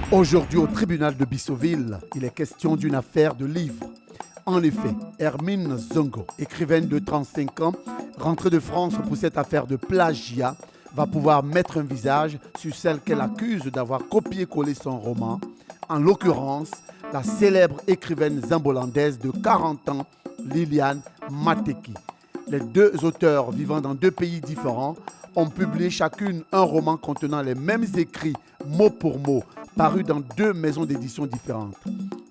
Aujourd'hui, au tribunal de Bissoville, il est question d'une affaire de livre. En effet, Hermine Zongo, écrivaine de 35 ans, rentrée de France pour cette affaire de plagiat, va pouvoir mettre un visage sur celle qu'elle accuse d'avoir copié-collé son roman, en l'occurrence la célèbre écrivaine zambolandaise de 40 ans, Liliane Mateki. Les deux auteurs vivant dans deux pays différents ont publié chacune un roman contenant les mêmes écrits, mot pour mot, parus dans deux maisons d'édition différentes.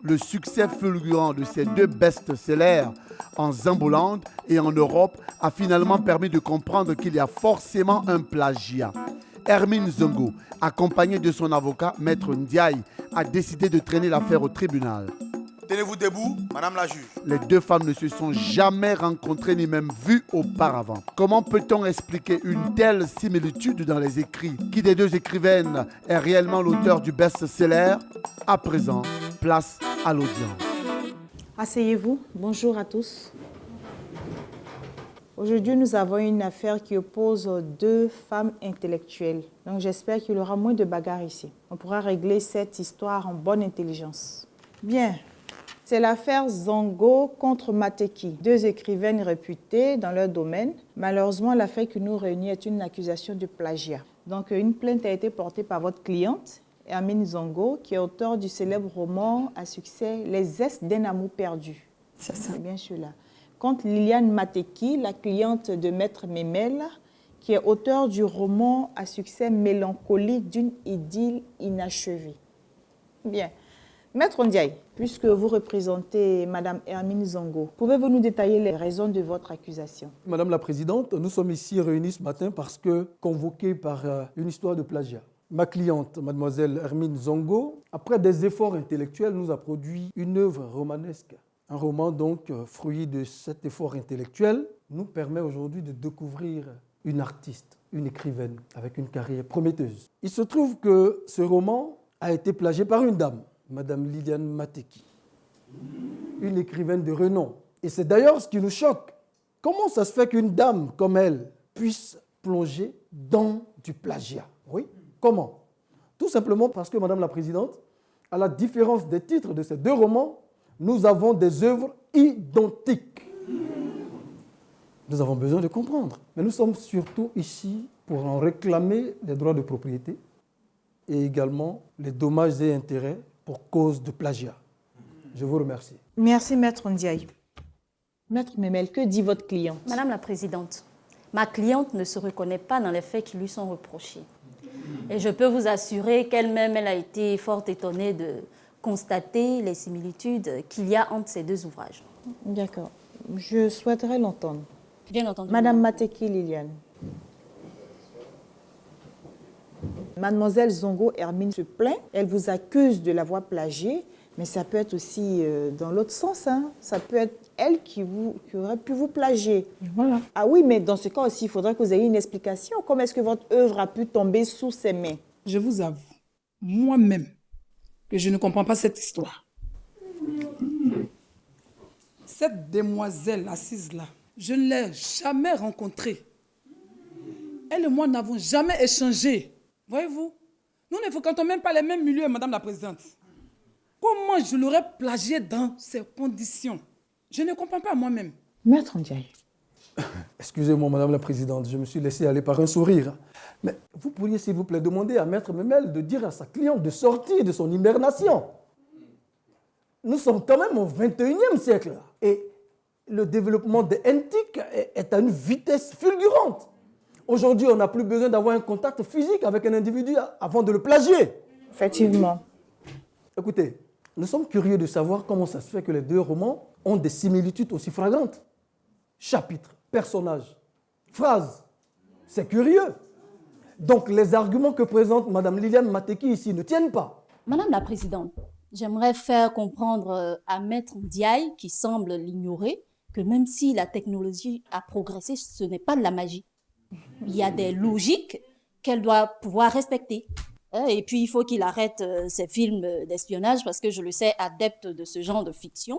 Le succès fulgurant de ces deux best-sellers en Zamboland et en Europe a finalement permis de comprendre qu'il y a forcément un plagiat. Hermine Zongo, accompagnée de son avocat, Maître Ndiaye, a décidé de traîner l'affaire au tribunal. Tenez-vous debout, madame la juge. Les deux femmes ne se sont jamais rencontrées ni même vues auparavant. Comment peut-on expliquer une telle similitude dans les écrits? Qui des deux écrivaines est réellement l'auteur du best-seller? À présent, place à l'audience. Asseyez-vous. Bonjour à tous. Aujourd'hui, nous avons une affaire qui oppose deux femmes intellectuelles. Donc, j'espère qu'il y aura moins de bagarres ici. On pourra régler cette histoire en bonne intelligence. Bien. C'est l'affaire Zongo contre Mateki, deux écrivaines réputées dans leur domaine. Malheureusement, l'affaire qui nous réunit est une accusation de plagiat. Donc, une plainte a été portée par votre cliente, Hermine Zongo, qui est auteure du célèbre roman à succès « Les Zestes d'un amour perdu ». C'est bien celui-là. Contre Liliane Mateki, la cliente de Maître Memel, qui est auteure du roman à succès mélancolique d'une idylle inachevée. Bien. Maître Ndiaye, puisque vous représentez Madame Hermine Zongo, pouvez-vous nous détailler les raisons de votre accusation? Madame la Présidente, nous sommes ici réunis ce matin parce que convoqués par une histoire de plagiat. Ma cliente, mademoiselle Hermine Zongo, après des efforts intellectuels, nous a produit une œuvre romanesque. Un roman donc, fruit de cet effort intellectuel, nous permet aujourd'hui de découvrir une artiste, une écrivaine avec une carrière prometteuse. Il se trouve que ce roman a été plagié par une dame, Madame Liliane Mateki, une écrivaine de renom. Et c'est d'ailleurs ce qui nous choque. Comment ça se fait qu'une dame comme elle puisse plonger dans du plagiat? Oui, comment? Tout simplement parce que, Madame la Présidente, à la différence des titres de ces deux romans, nous avons des œuvres identiques. Nous avons besoin de comprendre. Mais nous sommes surtout ici pour en réclamer les droits de propriété et également les dommages et intérêts pour cause de plagiat. Je vous remercie. Merci, Maître Ndiaye. Maître Memel, que dit votre cliente? Madame la Présidente, ma cliente ne se reconnaît pas dans les faits qui lui sont reprochés. Et je peux vous assurer qu'elle-même, elle a été fort étonnée de constater les similitudes qu'il y a entre ces deux ouvrages. D'accord. Je souhaiterais l'entendre. Bien entendu. Madame Mateki Liliane. Mademoiselle Zongo Hermine se plaint, elle vous accuse de l'avoir plagié, mais ça peut être aussi dans l'autre sens. Hein. Ça peut être elle qui aurait pu vous plagier. Voilà. Ah oui, mais dans ce cas aussi, il faudrait que vous ayez une explication. Comment est-ce que votre œuvre a pu tomber sous ses mains? Je vous avoue, moi-même, que je ne comprends pas cette histoire. Cette demoiselle assise là, je ne l'ai jamais rencontrée. Elle et moi n'avons jamais échangé. Voyez-vous, nous ne fréquentons même pas les mêmes milieux, Madame la Présidente. Comment je l'aurais plagié dans ces conditions? Je ne comprends pas moi-même. Maître Ndiaye. Excusez-moi, Madame la Présidente, je me suis laissé aller par un sourire. Mais vous pourriez, s'il vous plaît, demander à Maître Memel de dire à sa cliente de sortir de son hibernation. Nous sommes quand même au XXIe siècle. Et le développement des NTIC est à une vitesse fulgurante. Aujourd'hui, on n'a plus besoin d'avoir un contact physique avec un individu avant de le plagier. Effectivement. Écoutez, nous sommes curieux de savoir comment ça se fait que les deux romans ont des similitudes aussi flagrantes. Chapitres, personnages, phrases. C'est curieux. Donc, les arguments que présente Mme Liliane Mateki ici ne tiennent pas. Madame la Présidente, j'aimerais faire comprendre à Maître Ndiaye, qui semble l'ignorer, que même si la technologie a progressé, ce n'est pas de la magie. Il y a des logiques qu'elle doit pouvoir respecter. Et puis, il faut qu'il arrête ses films d'espionnage parce que je le sais, adepte de ce genre de fiction.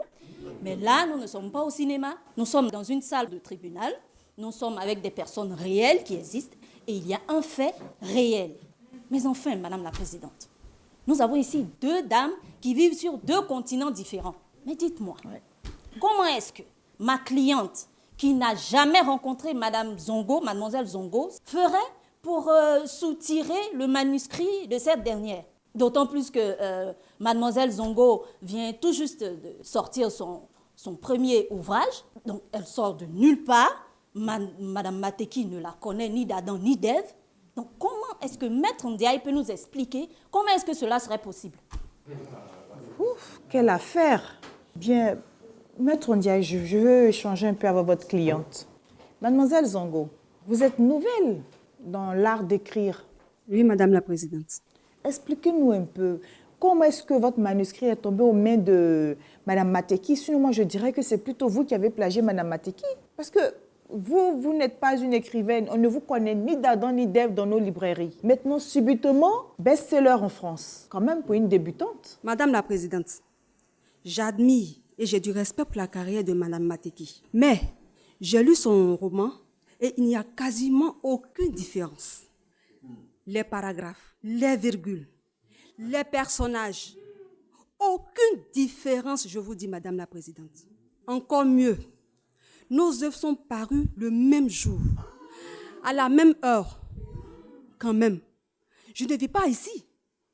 Mais là, nous ne sommes pas au cinéma. Nous sommes dans une salle de tribunal. Nous sommes avec des personnes réelles qui existent et il y a un fait réel. Mais enfin, Madame la Présidente, Nous avons ici deux dames qui vivent sur deux continents différents. Mais dites-moi, comment est-ce que ma cliente, qui n'a jamais rencontré Madame Zongo, Mademoiselle Zongo, ferait pour soutirer le manuscrit de cette dernière? D'autant plus que Mademoiselle Zongo vient tout juste de sortir son premier ouvrage. Donc, elle sort de nulle part. Madame Mateki ne la connaît ni d'Adam ni d'Ève. Donc, comment est-ce que Maître Ndiaye peut nous expliquer comment est-ce que cela serait possible? Ouf, quelle affaire! Bien, Maître Ndiaye, je veux échanger un peu avec votre cliente. Mademoiselle Zongo, vous êtes nouvelle dans l'art d'écrire. Oui, Madame la Présidente. Expliquez-nous un peu, comment est-ce que votre manuscrit est tombé aux mains de Madame Mateki? Sinon, moi, je dirais que c'est plutôt vous qui avez plagié Madame Mateki. Parce que vous n'êtes pas une écrivaine. On ne vous connaît ni d'Adam ni d'Ève dans nos librairies. Maintenant, subitement, best-seller en France. Quand même pour une débutante. Madame la Présidente, j'admire et j'ai du respect pour la carrière de Madame Mateki. Mais j'ai lu son roman et il n'y a quasiment aucune différence. Les paragraphes, les virgules, les personnages. Aucune différence, je vous dis, Madame la Présidente. Encore mieux, nos œuvres sont parues le même jour, à la même heure. Quand même, je ne vis pas ici,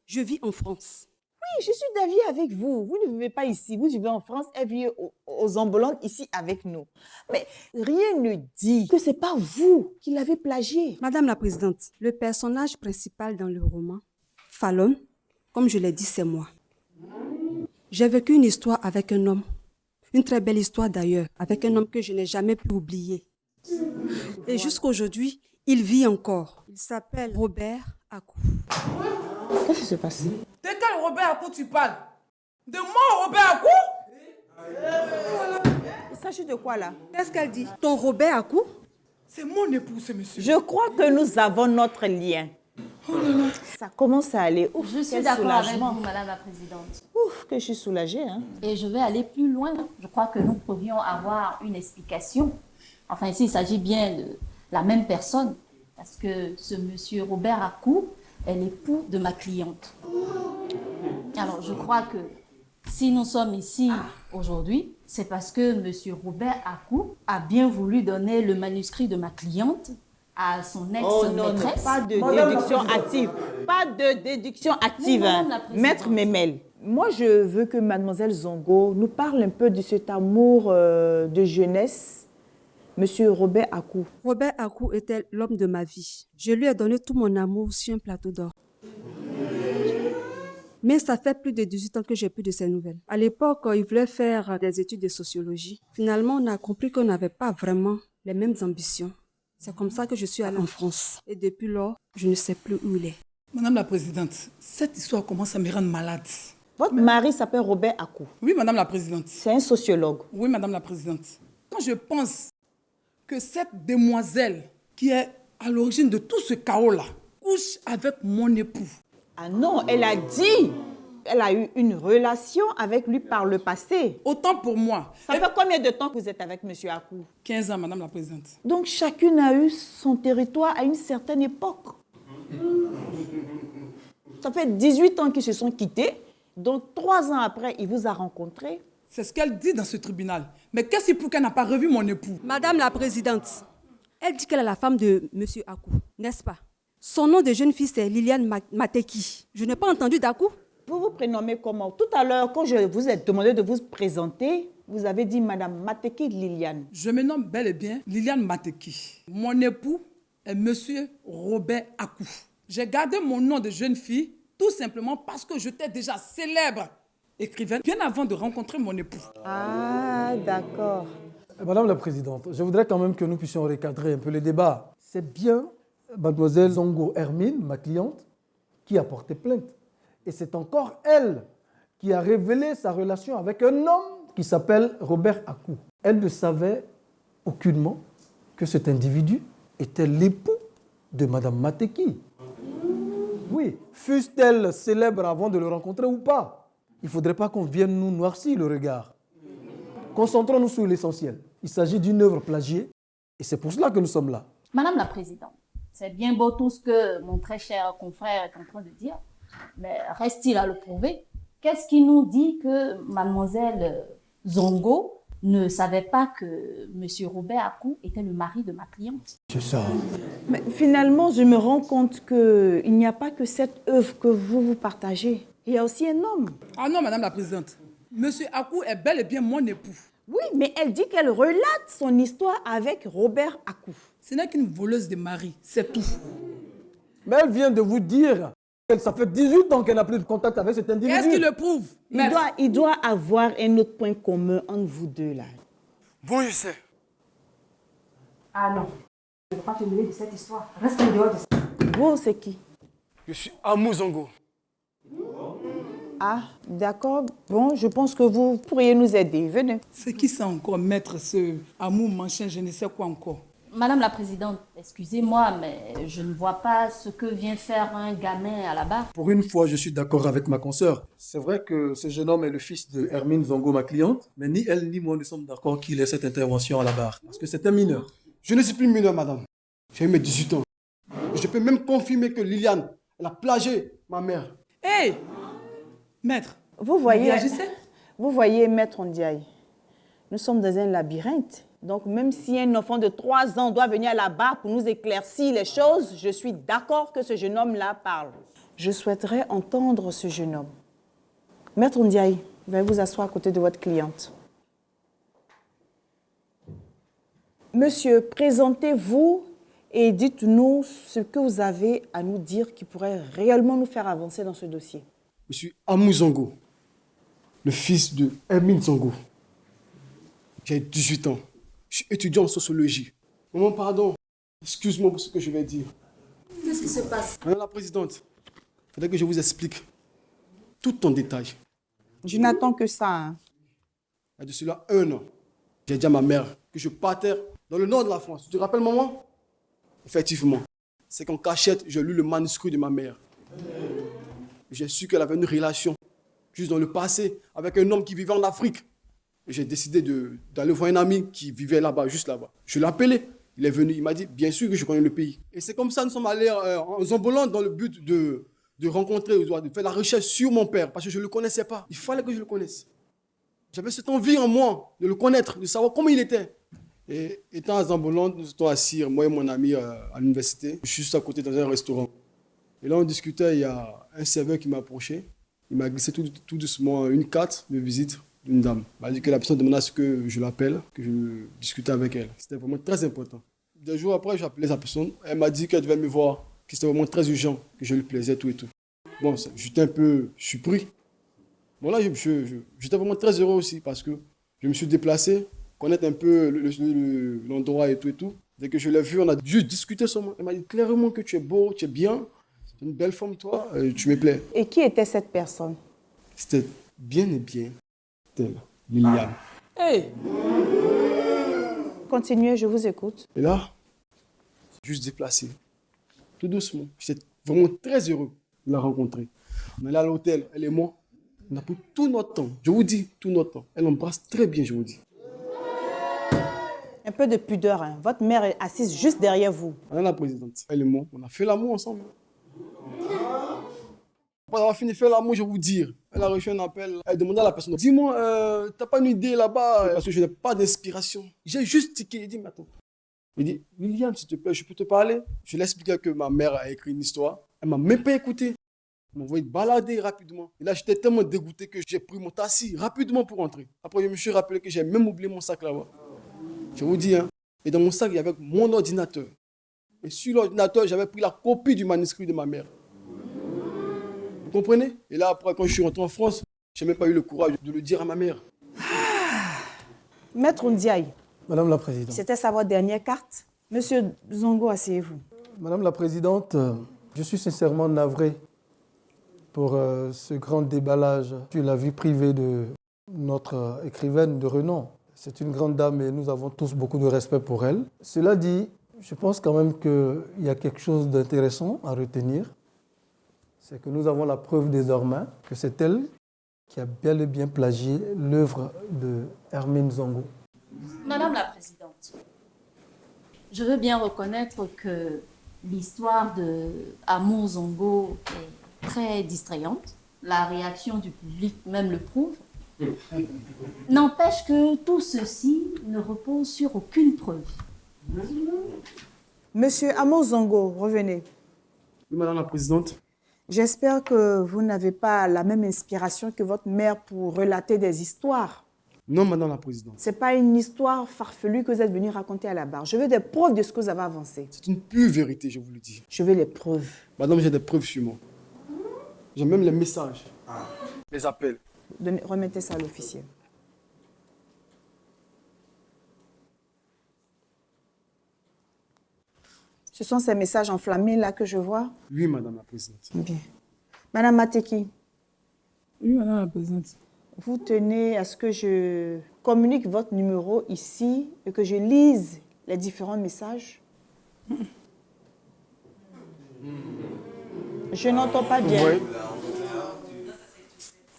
je vis en France. Oui, je suis d'avis avec vous. Vous ne vivez pas ici, vous vivez en France, elle vit aux ambulantes ici avec nous. Mais rien ne dit que ce n'est pas vous qui l'avez plagié. Madame la Présidente, le personnage principal dans le roman, Fallon, comme je l'ai dit, c'est moi. J'ai vécu une histoire avec un homme, une très belle histoire d'ailleurs, avec un homme que je n'ai jamais pu oublier. Et jusqu'à aujourd'hui, il vit encore. Il s'appelle Robert Akou. Qu'est-ce qui se passe? De quel Robert Akou tu parles? De moi, Robert Akou? Il s'agit de quoi là? Qu'est-ce qu'elle dit? Ton Robert Akou? C'est mon époux, ce monsieur. Je crois que nous avons notre lien. Oh là là. Ça commence à aller. Ouf, Je suis quel d'accord avec soulagement. vous, Madame la Présidente. Ouf, que je suis soulagée. Hein? Et je vais aller plus loin. Je crois que nous pourrions avoir une explication. Enfin, ici, il s'agit bien de la même personne. Parce que ce monsieur Robert Akou est l'époux de ma cliente. Alors, je crois que si nous sommes ici aujourd'hui, c'est parce que monsieur Robert Akou a bien voulu donner le manuscrit de ma cliente à son Oh non, non, ex-maîtresse. pas de déduction active. Pas de déduction active. Oui, Madame hein. la Présidente. Maître Memel, moi je veux que Mademoiselle Zongo nous parle un peu de cet amour de jeunesse, Monsieur Robert Akou. Robert Akou était l'homme de ma vie. Je lui ai donné tout mon amour sur un plateau d'or. Mais ça fait plus de 18 ans que j'ai plus de ses nouvelles. À l'époque, il voulait faire des études de sociologie. Finalement, on a compris qu'on n'avait pas vraiment les mêmes ambitions. C'est comme ça que je suis allée en France. Et depuis lors, je ne sais plus où il est. Madame la Présidente, cette histoire commence à me rendre malade. Votre mari s'appelle Robert Akou. Oui, Madame la Présidente. C'est un sociologue. Oui, Madame la Présidente. Quand je pense que cette demoiselle qui est à l'origine de tout ce chaos-là couche avec mon époux. Ah non, elle a dit. Elle a eu une relation avec lui par le passé. Autant pour moi. Ça fait combien de temps que vous êtes avec Monsieur Akou? 15 ans, Madame la Présidente. Donc chacune a eu son territoire à une certaine époque. Ça fait 18 ans qu'ils se sont quittés. Donc 3 ans après, il vous a rencontré. C'est ce qu'elle dit dans ce tribunal. Mais qu'est-ce qui pour qu'elle n'a pas revu mon époux? Madame la Présidente, elle dit qu'elle est la femme de M. Akou, n'est-ce pas? Son nom de jeune fille, c'est Liliane Mateki. Je n'ai pas entendu d'Akou. Vous vous prénommez comment? Tout à l'heure, quand je vous ai demandé de vous présenter, vous avez dit Madame Mateki Liliane. Je me nomme bel et bien Liliane Mateki. Mon époux est Monsieur Robert Akou. J'ai gardé mon nom de jeune fille tout simplement parce que j'étais déjà célèbre écrivaine bien avant de rencontrer mon époux. Ah, d'accord. Madame la Présidente, je voudrais quand même que nous puissions recadrer un peu le débat. C'est bien Mademoiselle Zongo Hermine, ma cliente, qui a porté plainte. Et c'est encore elle qui a révélé sa relation avec un homme qui s'appelle Robert Akou. Elle ne savait aucunement que cet individu était l'époux de Madame Mateki. Oui, fût-elle célèbre avant de le rencontrer ou pas. Il ne faudrait pas qu'on vienne nous noircir le regard. Concentrons-nous sur l'essentiel. Il s'agit d'une œuvre plagiée et c'est pour cela que nous sommes là. Madame la Présidente, c'est bien beau tout ce que mon très cher confrère est en train de dire. Mais reste-t-il à le prouver? Qu'est-ce qui nous dit que mademoiselle Zongo ne savait pas que monsieur Robert Akou était le mari de ma cliente? C'est ça. Mais finalement, je me rends compte qu'il n'y a pas que cette œuvre que vous partagez. Il y a aussi un homme. Ah non, Madame la Présidente. Monsieur Akou est bel et bien mon époux. Oui, mais elle dit qu'elle relate son histoire avec Robert Akou. Ce n'est qu'une voleuse de mari, c'est tout. Mais elle vient de vous dire que ça fait 18 ans qu'elle n'a plus de contact avec cet individu. Qu'est-ce qui le prouve? Maître. Il doit avoir un autre point commun entre vous deux là. Bon, je sais. Ah non, je ne veux pas te mêler de cette histoire. Reste en dehors de ça. Vous, c'est qui? Je suis Amou Zongo. Ah, d'accord. Bon, je pense que vous pourriez nous aider. Venez. C'est qui ça encore, maître, ce amour machin, je ne sais quoi encore? Madame la Présidente, excusez-moi, mais je ne vois pas ce que vient faire un gamin à la barre. Pour une fois, je suis d'accord avec ma consoeur. C'est vrai que ce jeune homme est le fils de Hermine Zongo, ma cliente, mais ni elle ni moi ne sommes d'accord qu'il ait cette intervention à la barre, parce que c'est un mineur. Je ne suis plus mineur, madame. J'ai eu mes 18 ans. Je peux même confirmer que Liliane, elle a plagié ma mère. Hé, maître, Vous voyez, réagissez? vous voyez, Maître Ndiaye, nous sommes dans un labyrinthe. Donc, même si un enfant de 3 ans doit venir à la barre pour nous éclaircir les choses, je suis d'accord que ce jeune homme-là parle. Je souhaiterais entendre ce jeune homme. Maître Ndiaye, veuillez vous asseoir à côté de votre cliente. Monsieur, présentez-vous et dites-nous ce que vous avez à nous dire qui pourrait réellement nous faire avancer dans ce dossier. Je suis Amou Zongo, le fils de Hermine Zongo. J'ai 18 ans. Je suis étudiant en sociologie. Maman, pardon. Excuse-moi pour ce que je vais dire. Qu'est-ce qui se passe? Madame la Présidente, il faudrait que je vous explique tout en détail. Je n'attends que ça. Hein. Il y a de cela 1 an, j'ai dit à ma mère que je partais dans le nord de la France. Tu te rappelles, maman? Effectivement. C'est qu'en cachette, j'ai lu le manuscrit de ma mère. J'ai su qu'elle avait une relation, juste dans le passé, avec un homme qui vivait en Afrique. J'ai décidé d'aller voir un ami qui vivait là-bas, juste là-bas. Je l'ai appelé. Il est venu, il m'a dit, bien sûr que je connais le pays. Et c'est comme ça que nous sommes allés en Zambolan dans le but de rencontrer, de faire la recherche sur mon père, parce que je ne le connaissais pas. Il fallait que je le connaisse. J'avais cette envie en moi de le connaître, de savoir comment il était. Et étant à Zambolan, nous étions assis, moi et mon ami à l'université, juste à côté dans un restaurant. Et là, on discutait, il y a un serveur qui m'a approché. Il m'a glissé tout doucement une carte de visite d'une dame. Il m'a dit que la personne demandait à ce que je l'appelle, que je discute avec elle. C'était vraiment très important. 2 jours après, j'ai appelé sa personne. Elle m'a dit qu'elle devait me voir, que c'était vraiment très urgent, que je lui plaisais, tout et tout. Bon, j'étais un peu surpris. Bon, là, j'étais vraiment très heureux aussi parce que je me suis déplacé, connaître un peu l'endroit et tout et tout. Dès que je l'ai vu, on a juste discuté seulement. Elle m'a dit clairement que tu es beau, tu es bien, tu es une belle femme, toi, tu me plais. Et qui était cette personne? C'était bien et bien. C'était Liliane. Hé, Continuez, je vous écoute. Et là, juste déplacé, tout doucement. J'étais vraiment très heureux de la rencontrer. On est allé à l'hôtel, elle et moi. On a pris tout notre temps. Je vous dis, tout notre temps. Elle embrasse très bien, je vous dis. Un peu de pudeur. Hein. Votre mère est assise juste derrière vous. Madame la Présidente, elle et moi, on a fait l'amour ensemble. Après avoir fini de faire l'amour, je vais vous dire. Elle a reçu un appel. Elle demandait à la personne, dis-moi, t'as pas une idée là-bas? Parce que je n'ai pas d'inspiration. J'ai juste tiqué. Il dit, mais attends. Il dit, William, s'il te plaît, je peux te parler? Je lui ai expliqué que ma mère a écrit une histoire. Elle m'a même pas écouté. Elle m'a envoyé balader rapidement. Et là, j'étais tellement dégoûté que j'ai pris mon taxi rapidement pour rentrer. Après, je me suis rappelé que j'ai même oublié mon sac là-bas. Je vous dis, hein. Et dans mon sac, il y avait mon ordinateur. Et sur l'ordinateur, j'avais pris la copie du manuscrit de ma mère. Vous comprenez? Et là, après, quand je suis rentré en France, je n'ai même pas eu le courage de le dire à ma mère. Maître Ndiaye, Madame la Présidente. c'était sa votre dernière carte. Monsieur Zongo, asseyez-vous. Madame la Présidente, je suis sincèrement navré pour ce grand déballage sur la vie privée de notre écrivaine de renom. C'est une grande dame et nous avons tous beaucoup de respect pour elle. Cela dit, je pense quand même qu'il y a quelque chose d'intéressant à retenir. C'est que nous avons la preuve désormais que c'est elle qui a bel et bien plagié l'œuvre de Hermine Zongo. Madame la Présidente, je veux bien reconnaître que l'histoire de Amour Zongo est très distrayante. La réaction du public même le prouve. N'empêche que tout ceci ne repose sur aucune preuve. Monsieur Amos Zongo, revenez. Oui, Madame la Présidente. J'espère que vous n'avez pas la même inspiration que votre mère pour relater des histoires. Non, Madame la Présidente. Ce n'est pas une histoire farfelue que vous êtes venu raconter à la barre. Je veux des preuves de ce que vous avez avancé. C'est une pure vérité, je vous le dis. Je veux les preuves. Madame, j'ai des preuves sur moi. J'ai même les messages, les appels. Remettez ça à l'officier. Ce sont ces messages enflammés là que je vois. Oui, Madame la Présidente. Bien. Madame Mateki, Oui, Madame la Présidente. vous tenez à ce que je communique votre numéro ici et que je lise les différents messages? Je n'entends pas bien. Oui.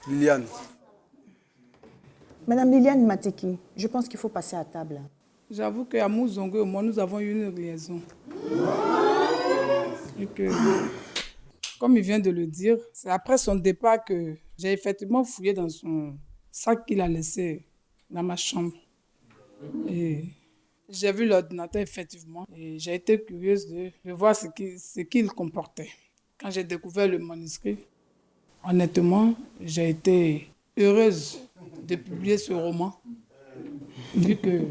Liliane. Madame Liliane Mateki, je pense qu'il faut passer à table. J'avoue qu'à Mouzongo et moi, nous avons eu une liaison. Et que, comme il vient de le dire, c'est après son départ que j'ai effectivement fouillé dans son sac qu'il a laissé dans ma chambre. Et j'ai vu l'ordinateur effectivement. Et j'ai été curieuse de voir ce qu'il comportait. Quand j'ai découvert le manuscrit, honnêtement, j'ai été heureuse de publier ce roman, vu que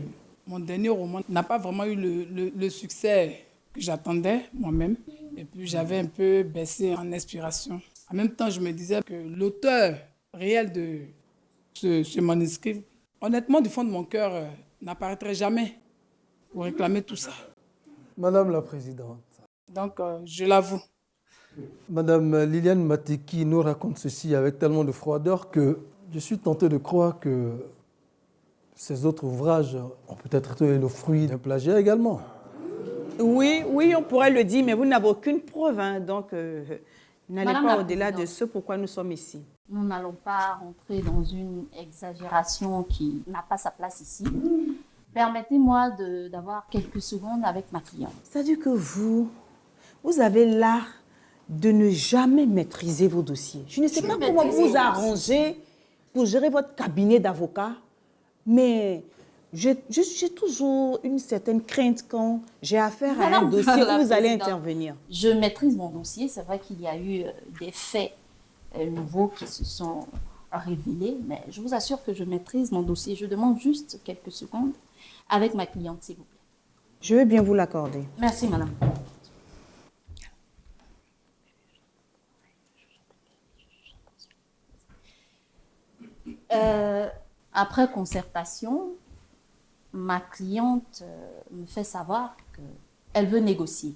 mon dernier roman n'a pas vraiment eu le succès que j'attendais moi-même. Et puis j'avais un peu baissé en inspiration. En même temps, je me disais que l'auteur réel de ce manuscrit, honnêtement, du fond de mon cœur, n'apparaîtrait jamais pour réclamer tout ça. Madame la Présidente, Donc, je l'avoue. Madame Liliane Mateki nous raconte ceci avec tellement de froideur que je suis tenté de croire que ces autres ouvrages ont peut-être été le fruit d'un plagiat également. Oui, on pourrait le dire, mais vous n'avez aucune preuve, hein, donc n'allez Madame pas la au-delà de Présidente. ce pourquoi nous sommes ici. Nous n'allons pas rentrer dans une exagération qui n'a pas sa place ici. Permettez-moi d'avoir quelques secondes avec ma cliente. C'est-à-dire que vous avez l'art de ne jamais maîtriser vos dossiers. Je ne sais pas comment vous vous arrangez pour gérer votre cabinet d'avocat, mais j'ai toujours une certaine crainte quand j'ai affaire à un Madame dossier la où vous allez Présidente, intervenir. Je maîtrise mon dossier. C'est vrai qu'il y a eu des faits nouveaux qui se sont révélés, mais je vous assure que je maîtrise mon dossier. Je demande juste quelques secondes avec ma cliente, s'il vous plaît. Je veux bien vous l'accorder. Merci, madame. Après concertation, ma cliente me fait savoir qu'elle veut négocier.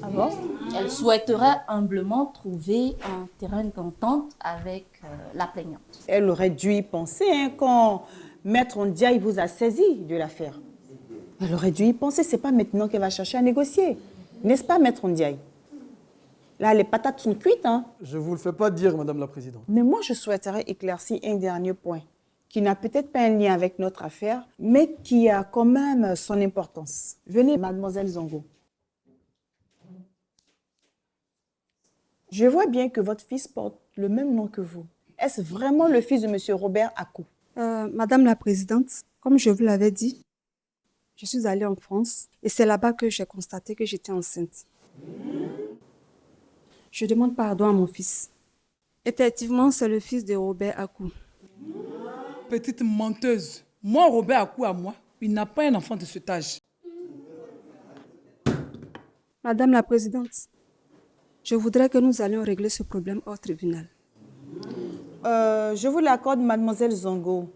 Ah bon? Elle souhaiterait humblement trouver un terrain d'entente avec la plaignante. Elle aurait dû y penser hein, quand Maître Ndiaye vous a saisi de l'affaire. Elle aurait dû y penser. Ce n'est pas maintenant qu'elle va chercher à négocier. N'est-ce pas, Maître Ndiaye? Là, les patates sont cuites. Hein? Je ne vous le fais pas dire, Madame la Présidente. Mais moi, je souhaiterais éclaircir un dernier point qui n'a peut-être pas un lien avec notre affaire, mais qui a quand même son importance. Venez, Mademoiselle Zongo. Je vois bien que votre fils porte le même nom que vous. Est-ce vraiment le fils de M. Robert Akou? Madame la Présidente, comme je vous l'avais dit, je suis allée en France et c'est là-bas que j'ai constaté que j'étais enceinte. Je demande pardon à mon fils. Effectivement, c'est le fils de Robert Akou. Petite menteuse. Moi, Robert Akou à moi, il n'a pas un enfant de cet âge. Madame la Présidente, je voudrais que nous allions régler ce problème au tribunal. Je vous l'accorde, Mademoiselle Zongo.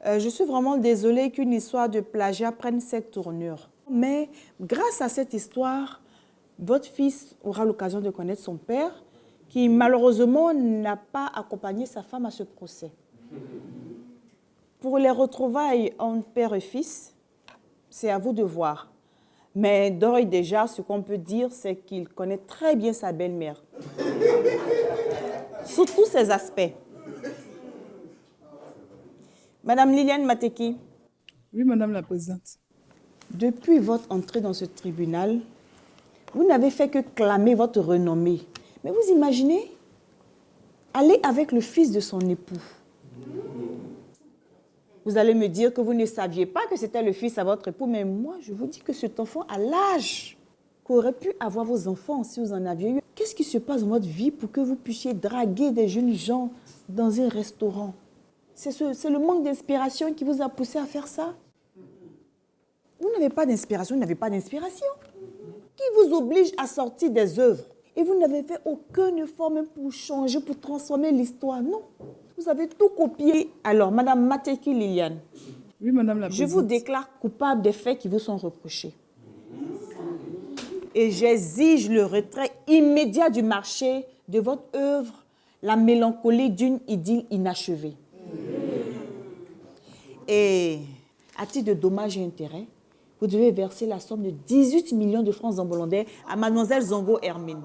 Je suis vraiment désolée qu'une histoire de plagiat prenne cette tournure. Mais grâce à cette histoire, votre fils aura l'occasion de connaître son père, qui malheureusement n'a pas accompagné sa femme à ce procès. Pour les retrouvailles entre père et fils, c'est à vous de voir. Mais d'ores et déjà, ce qu'on peut dire, c'est qu'il connaît très bien sa belle-mère. Sous tous ses aspects. Madame Liliane Mateki, Oui, Madame la Présidente. depuis votre entrée dans ce tribunal, vous n'avez fait que clamer votre renommée. Mais vous imaginez, aller avec le fils de son époux. Vous allez me dire que vous ne saviez pas que c'était le fils à votre époux, mais moi, je vous dis que cet enfant a l'âge qu'aurait pu avoir vos enfants si vous en aviez eu. Qu'est-ce qui se passe dans votre vie pour que vous puissiez draguer des jeunes gens dans un restaurant? C'est le manque d'inspiration qui vous a poussé à faire ça? Vous n'avez pas d'inspiration, vous n'avez pas d'inspiration. Qui vous oblige à sortir des œuvres? Et vous n'avez fait aucun effort même pour changer, pour transformer l'histoire. Non, vous avez tout copié. Alors, Madame Mateki Liliane, Oui, Madame la je Présidente. vous déclare coupable des faits qui vous sont reprochés. Et j'exige le retrait immédiat du marché de votre œuvre, La mélancolie d'une idylle inachevée. Et à titre de dommages et intérêts, vous devez verser la somme de 18 millions de francs zambolander à Mademoiselle Zongo Hermine.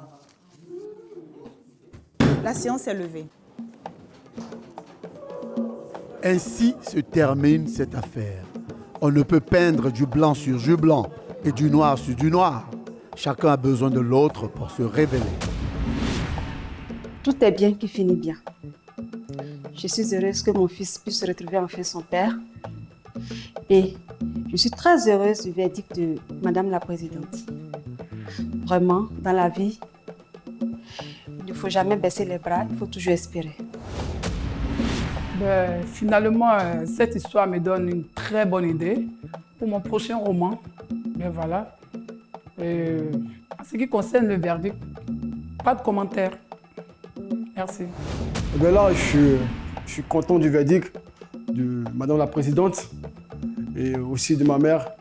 La séance est levée. Ainsi se termine cette affaire. On ne peut peindre du blanc sur du blanc et du noir sur du noir. Chacun a besoin de l'autre pour se révéler. Tout est bien qui finit bien. Je suis heureuse que mon fils puisse retrouver enfin son père. Et je suis très heureuse du verdict de Madame la Présidente. Vraiment, dans la vie, il ne faut jamais baisser les bras, il faut toujours espérer. Ben, finalement, cette histoire me donne une très bonne idée pour mon prochain roman. Mais voilà. En ce qui concerne le verdict, pas de commentaires. Merci. Eh bien là, je suis content du verdict de Madame la Présidente et aussi de ma mère.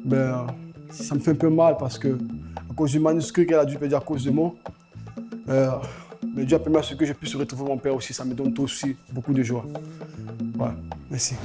Ben, ça me fait un peu mal parce que à cause du manuscrit qu'elle a dû perdre à cause de moi, mais Dieu a permis à ce que je puisse retrouver mon père aussi. Ça me donne aussi beaucoup de joie. Voilà, merci.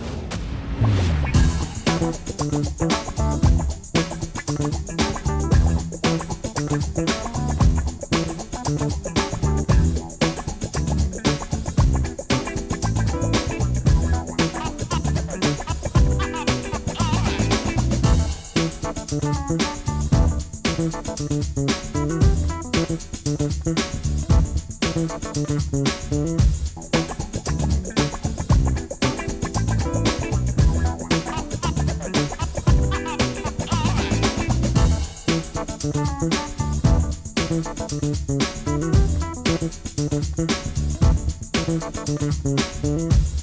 Thank you.